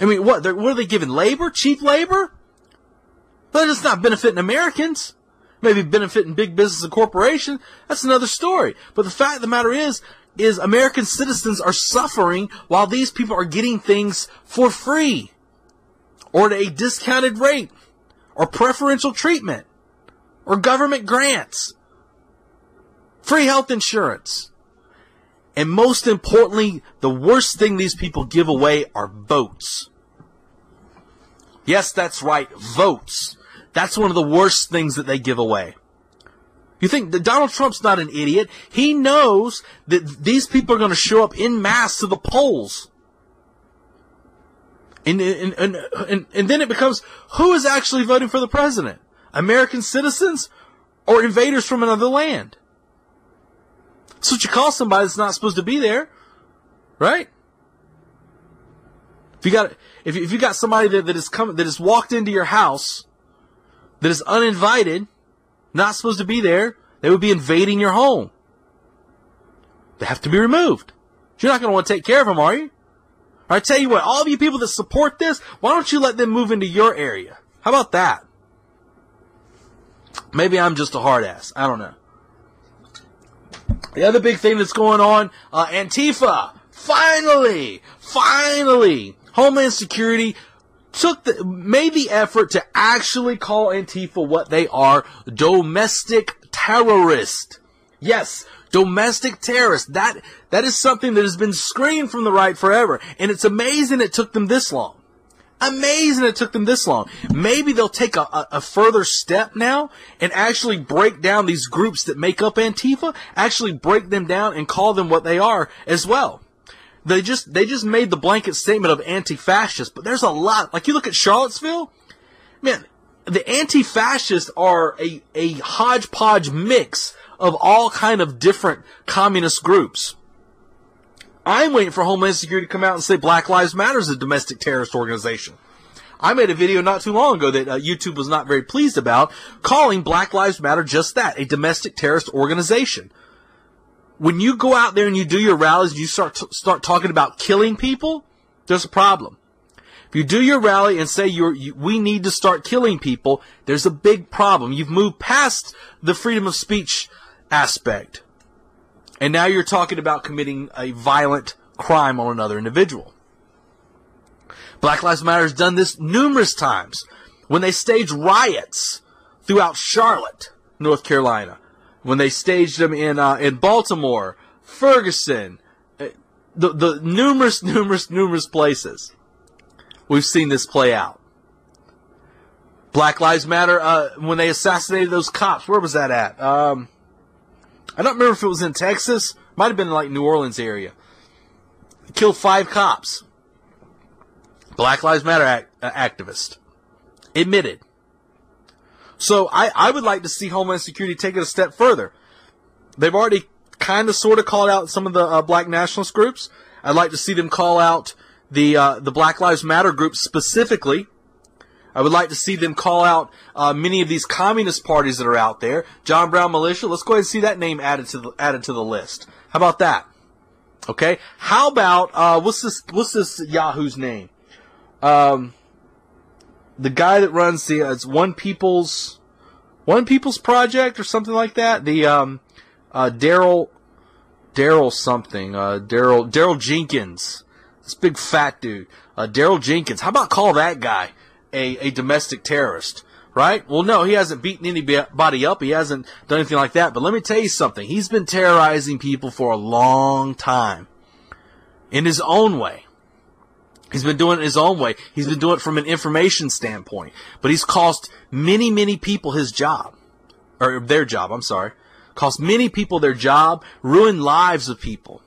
I mean, what are they giving? Labor? Cheap labor? But it's not benefiting Americans. Maybe benefiting big business and corporations. That's another story. But the fact of the matter is American citizens are suffering while these people are getting things for free. Or at a discounted rate. Or preferential treatment. Or government grants. Free health insurance. And most importantly, the worst thing these people give away are votes. Yes, that's right, votes. That's one of the worst things that they give away. You think that Donald Trump's not an idiot? He knows that these people are going to show up en masse to the polls. And then it becomes, who is actually voting for the president? American citizens or invaders from another land? That's what you call somebody that's not supposed to be there, right? If you got somebody that has walked into your house, that is uninvited, not supposed to be there, they would be invading your home. They have to be removed. You're not going to want to take care of them, are you? I tell you what, all of you people that support this, why don't you let them move into your area? How about that? Maybe I'm just a hard ass. I don't know. The other big thing that's going on, Antifa, finally, Homeland Security made the effort to actually call Antifa what they are, domestic terrorist. Yes, domestic terrorist. That is something that has been screamed from the right forever, and it's amazing it took them this long. Maybe they'll take a further step now and actually break down these groups that make up Antifa, actually break them down and call them what they are as well. They just made the blanket statement of anti-fascist, but there's a lot. Like you look at Charlottesville, man, the anti-fascists are a hodgepodge mix of all kind of different communist groups. I'm waiting for Homeland Security to come out and say Black Lives Matter is a domestic terrorist organization. I made a video not too long ago that YouTube was not very pleased about, calling Black Lives Matter just that, a domestic terrorist organization. When you go out there and you do your rallies and you start talking about killing people, there's a problem. If you do your rally and say we need to start killing people, there's a big problem. You've moved past the freedom of speech aspect. And now you're talking about committing a violent crime on another individual. Black Lives Matter has done this numerous times when they staged riots throughout Charlotte, North Carolina. When they staged them in Baltimore, Ferguson, the numerous places. We've seen this play out. Black Lives Matter, when they assassinated those cops, where was that at? I don't remember if it was in Texas. Might have been in like New Orleans area. Killed 5 cops. Black Lives Matter activist. Admitted. So I would like to see Homeland Security take it a step further. They've already kind of sort of called out some of the black nationalist groups. I'd like to see them call out the Black Lives Matter group specifically. I would like to see them call out many of these communist parties that are out there. John Brown Militia. Let's go ahead and see that name added to the list. How about that? Okay. How about what's this Yahoo's name? the guy that runs it's One People's Project or something like that. The Daryl Jenkins, this big fat dude, Daryl Jenkins. How about call that guy a domestic terrorist? Right? Well, no, he hasn't beaten anybody up. He hasn't done anything like that. But let me tell you something. He's been terrorizing people for a long time. In his own way. He's been doing it in his own way. He's been doing it from an information standpoint. But he's cost many, many people his job. Or their job, I'm sorry. Cost many people their job. Ruined lives of people.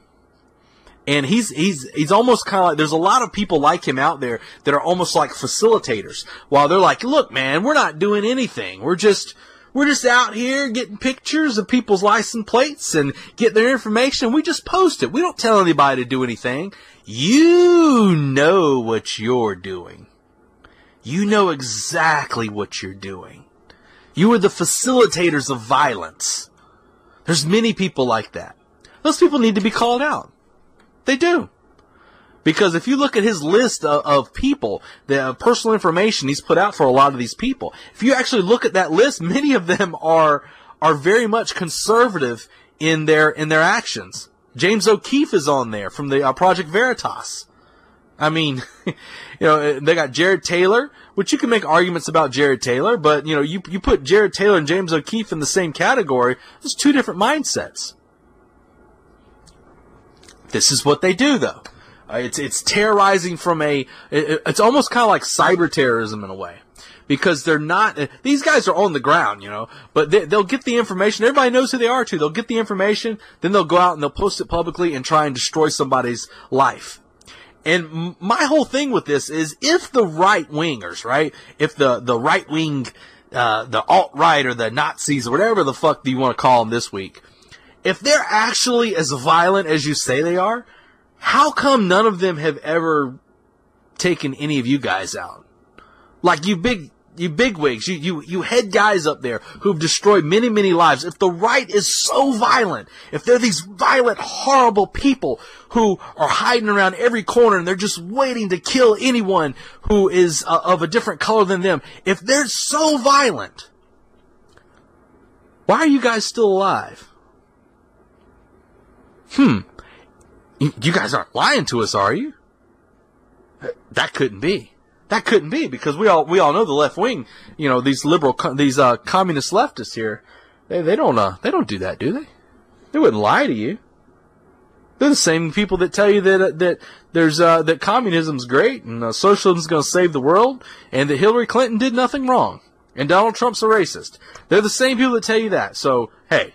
And he's almost kind of like, there's a lot of people like him out there that are almost like facilitators. While they're like, look, man, we're not doing anything. We're just out here getting pictures of people's license plates and get their information. We just post it. We don't tell anybody to do anything. You know what you're doing. You know exactly what you're doing. You are the facilitators of violence. There's many people like that. Those people need to be called out. They do. Because if you look at his list of people, the personal information he's put out for a lot of these people, if you actually look at that list, many of them are very much conservative in their actions. James O'Keefe is on there from the Project Veritas. I mean, they got Jared Taylor, which you can make arguments about Jared Taylor, but you put Jared Taylor and James O'Keefe in the same category. There's two different mindsets. This is what they do, though. It's terrorizing from it's almost kind of like cyber terrorism in a way. Because they're not, these guys are on the ground, but they'll get the information. Everybody knows who they are, too. They'll get the information, then they'll go out and they'll post it publicly and try and destroy somebody's life. And my whole thing with this is if the right-wingers, right, if the right-wing, the alt-right or the Nazis or whatever the fuck do you want to call them this week, if they're actually as violent as you say they are, how come none of them have ever taken any of you guys out? Like you bigwigs, you head guys up there who've destroyed many, many lives. If the right is so violent, if they're these violent, horrible people who are hiding around every corner and they're just waiting to kill anyone who is of a different color than them, if they're so violent, why are you guys still alive? You guys aren't lying to us, are you? That couldn't be. That couldn't be, because we all know the left wing, these liberal, communist leftists here, they don't do that, do they? They wouldn't lie to you. They're the same people that tell you that communism's great and socialism's going to save the world and that Hillary Clinton did nothing wrong and Donald Trump's a racist. They're the same people that tell you that. So hey,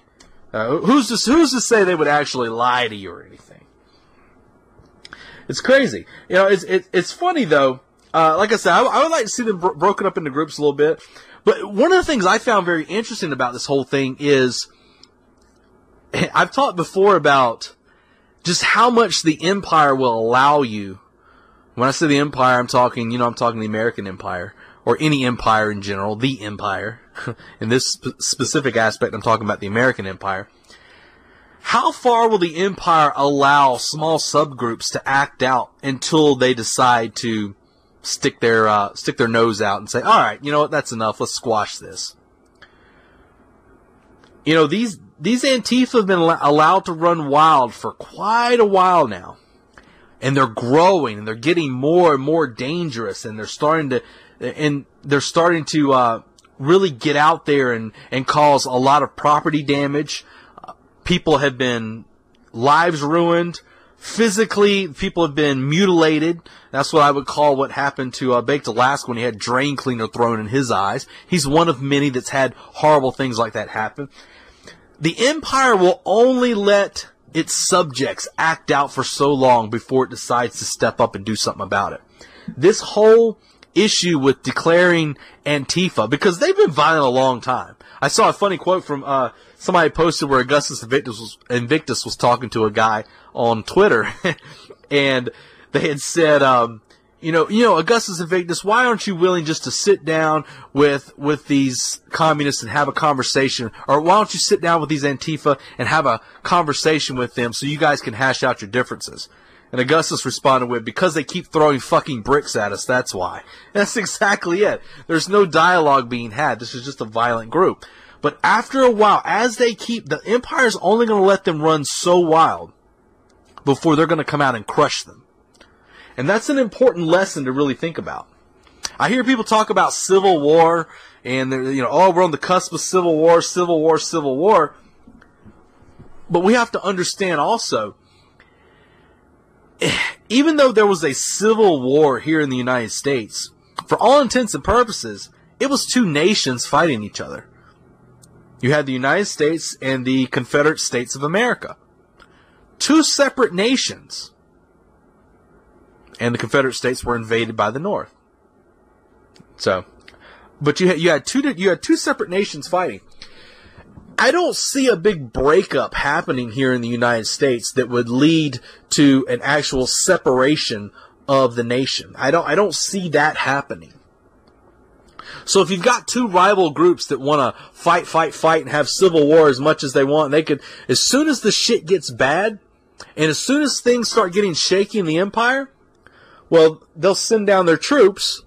who's to say they would actually lie to you or anything? It's crazy. It's funny though. Like I said, I would like to see them broken up into groups a little bit. But one of the things I found very interesting about this whole thing is, I've talked before about just how much the empire will allow you. When I say the empire, I'm talking the American empire, or any empire in general, the empire. In this specific aspect, I'm talking about the American empire. How far will the empire allow small subgroups to act out until they decide to stick their nose out and say, all right, you know what, that's enough, let's squash this. These Antifa have been allowed to run wild for quite a while now. And they're growing, and they're getting more and more dangerous, and they're starting to really get out there and cause a lot of property damage. People have been, lives ruined. Physically, people have been mutilated. That's what I would call what happened to Baked Alaska when he had drain cleaner thrown in his eyes. He's one of many that's had horrible things like that happen. The empire will only let its subjects act out for so long before it decides to step up and do something about it. This whole issue with declaring Antifa, because they've been violent a long time. I saw a funny quote from somebody posted where Augustus Invictus was talking to a guy on Twitter, and they had said, Augustus Invictus, why aren't you willing just to sit down with these communists and have a conversation? Or why don't you sit down with these Antifa and have a conversation with them so you guys can hash out your differences? And Augustus responded with, because they keep throwing fucking bricks at us, that's why. That's exactly it. There's no dialogue being had. This is just a violent group. But after a while, as they keep, the Empire's only going to let them run so wild before they're going to come out and crush them. And that's an important lesson to really think about. I hear people talk about civil war, and they're, oh, we're on the cusp of civil war, civil war, civil war. But we have to understand also, even though there was a civil war here in the United States, for all intents and purposes, it was two nations fighting each other. You had the United States and the Confederate States of America. Two separate nations. And the Confederate States were invaded by the North. So, but you had two separate nations fighting. I don't see a big breakup happening here in the United States that would lead to an actual separation of the nation. I don't see that happening. So if you've got two rival groups that want to fight and have civil war as much as they want, they could, as soon as the shit gets bad, and as soon as things start getting shaky in the Empire, well, they'll send down their troops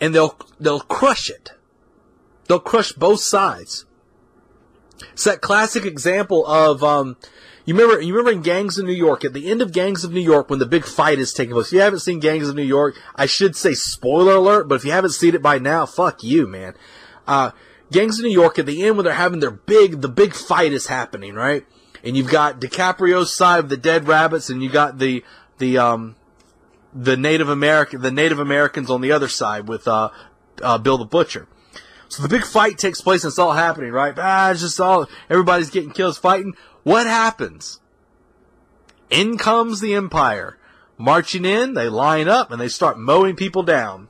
and they'll crush it. They'll crush both sides. It's that classic example of, you remember in Gangs of New York, at the end of Gangs of New York, when the big fight is taking place. If you haven't seen Gangs of New York, I should say spoiler alert, but if you haven't seen it by now, fuck you, man. Gangs of New York, at the end when they're having the big fight is happening, right? And you've got DiCaprio's side of the dead rabbits, and you got the Native Americans on the other side with, Bill the Butcher. So the big fight takes place and it's all happening, right? It's just everybody's getting killed, fighting. What happens? In comes the Empire. Marching in, they line up and they start mowing people down.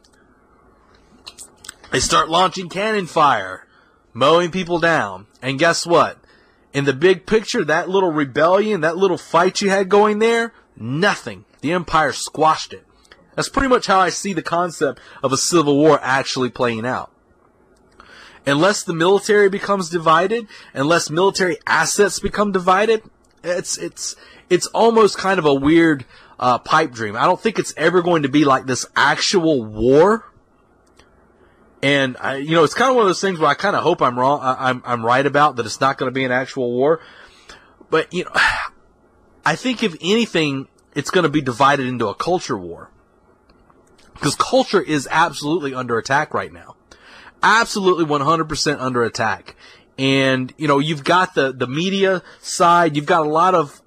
They start launching cannon fire, mowing people down. And guess what? In the big picture, that little rebellion, that little fight you had going there, nothing. The Empire squashed it. That's pretty much how I see the concept of a civil war actually playing out. Unless the military becomes divided, unless military assets become divided, it's almost kind of a weird pipe dream. I don't think it's ever going to be like this actual war. And it's kind of one of those things where I kind of hope I'm wrong. I'm right about that. It's not going to be an actual war. But I think if anything, it's going to be divided into a culture war, because culture is absolutely under attack right now. Absolutely 100% under attack. And, you've got the media side, you've got a lot of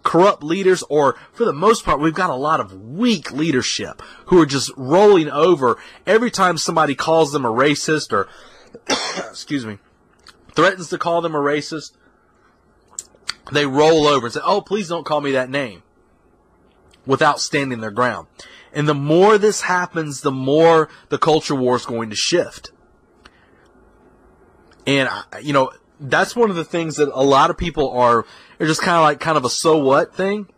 corrupt leaders, or for the most part, we've got a lot of weak leadership who are just rolling over every time somebody calls them a racist or, excuse me, threatens to call them a racist. They roll over and say, oh, please don't call me that name, without standing their ground. And the more this happens, the more the culture war is going to shift. And, that's one of the things that a lot of people are just kind of a so what thing.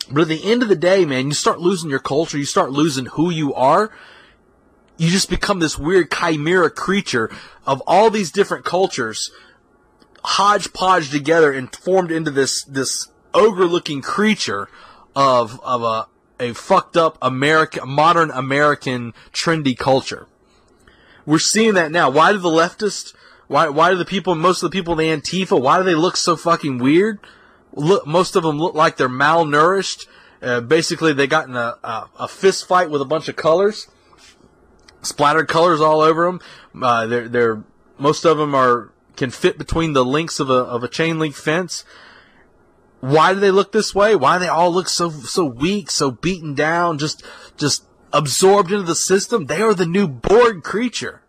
But at the end of the day, man, you start losing your culture, you start losing who you are. You just become this weird chimera creature of all these different cultures hodgepodge together and formed into this ogre-looking creature of a fucked up modern American trendy culture. We're seeing that now. Why do the leftists, why do most of the people in the Antifa, why do they look so fucking weird? Most of them look like they're malnourished. Basically, they got in a fist fight with a bunch of colors, splattered colors all over them. Most of them can fit between the links of a chain link fence. Why do they look this way? Why do they all look so weak, so beaten down, just absorbed into the system? They are the new Borg creature.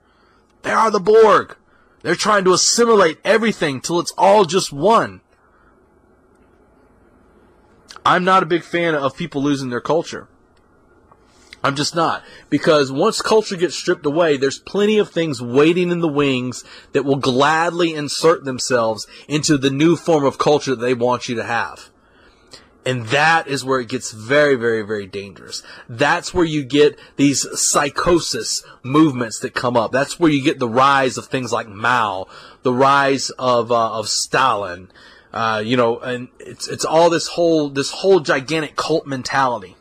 They are the Borg. They're trying to assimilate everything till it's all just one. I'm not a big fan of people losing their culture. I'm just not. Because once culture gets stripped away, there's plenty of things waiting in the wings that will gladly insert themselves into the new form of culture that they want you to have. And that is where it gets very, very, very dangerous. That's where you get these psychosis movements that come up. That's where you get the rise of things like Mao, the rise of Stalin, And it's all this whole gigantic cult mentality.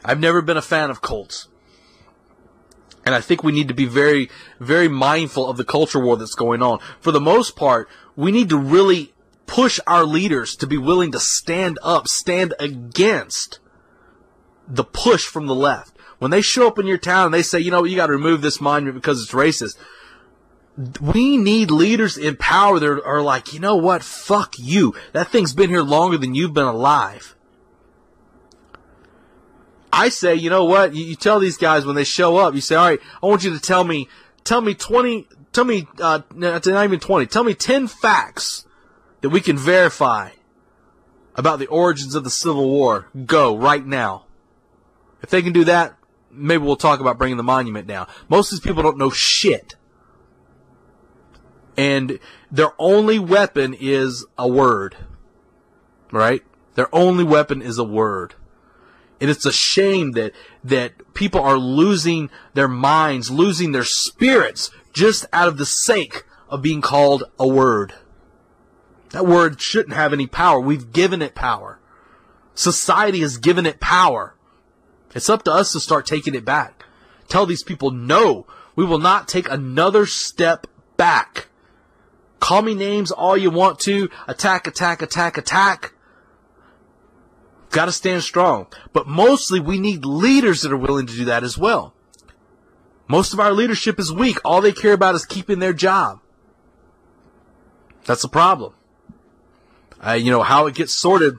I've never been a fan of cults. And I think we need to be very, very mindful of the culture war that's going on. For the most part, we need to really push our leaders to be willing to stand against the push from the left. When they show up in your town and they say, you know, you got to remove this monument because it's racist. We need leaders in power that are like, you know what? Fuck you. That thing's been here longer than you've been alive. I say, you know what? You tell these guys when they show up, you say, all right, I want you to tell me 10 facts that we can verify about the origins of the Civil War. Go, right now. If they can do that, maybe we'll talk about bringing the monument down. Most of these people don't know shit. And their only weapon is a word. Right? Their only weapon is a word. And it's a shame that people are losing their minds, losing their spirits, just out of the sake of being called a word. That word shouldn't have any power. We've given it power. Society has given it power. It's up to us to start taking it back. Tell these people, no, we will not take another step back. Call me names all you want to. Attack, attack, attack, attack. Got to stand strong. But mostly we need leaders that are willing to do that as well. Most of our leadership is weak. All they care about is keeping their job. That's the problem. How it gets sorted.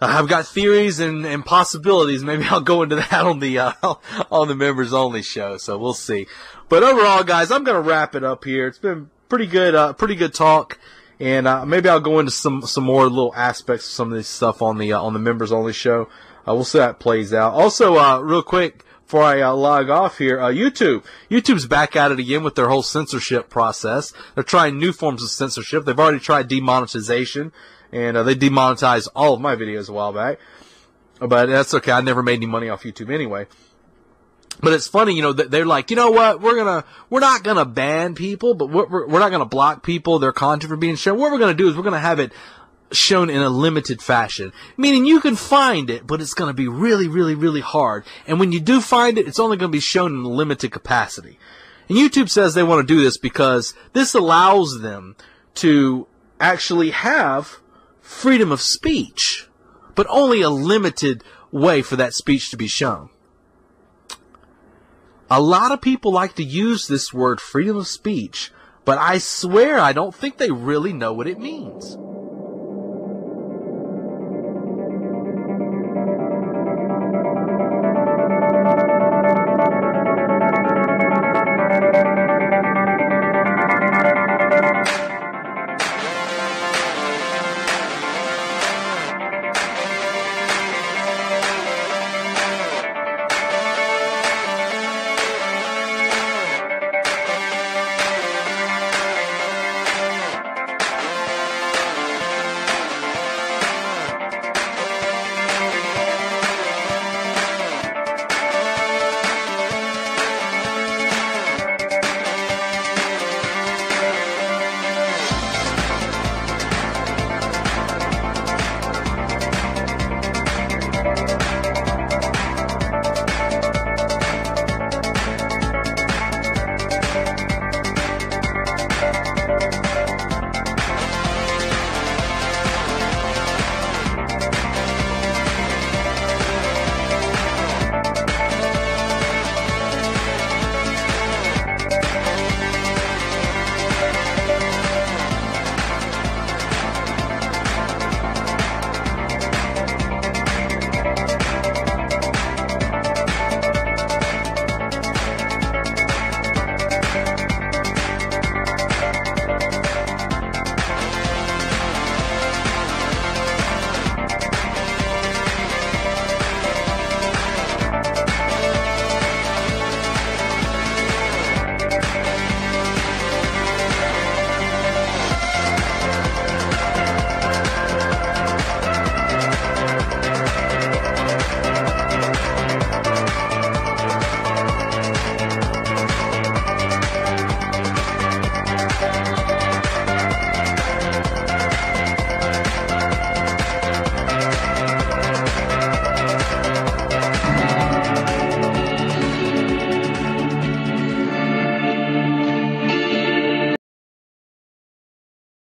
I've got theories and possibilities. Maybe I'll go into that on the members only show. So we'll see. But overall, guys, I'm going to wrap it up here. It's been pretty good talk. And maybe I'll go into some more little aspects of some of this stuff on the members only show. We'll see how it plays out. Also, real quick before I log off here, YouTube's back at it again with their whole censorship process. They're trying new forms of censorship. They've already tried demonetization, and they demonetized all of my videos a while back. But that's okay. I never made any money off YouTube anyway. But it's funny, they're like, you know what, we're not gonna ban people, but we're not gonna block people, their content from being shown. What we're gonna do is we're gonna have it shown in a limited fashion. Meaning you can find it, but it's gonna be really, really, really hard. And when you do find it, it's only gonna be shown in a limited capacity. And YouTube says they want to do this because this allows them to actually have freedom of speech, but only a limited way for that speech to be shown. A lot of people like to use this word freedom of speech, but I swear I don't think they really know what it means.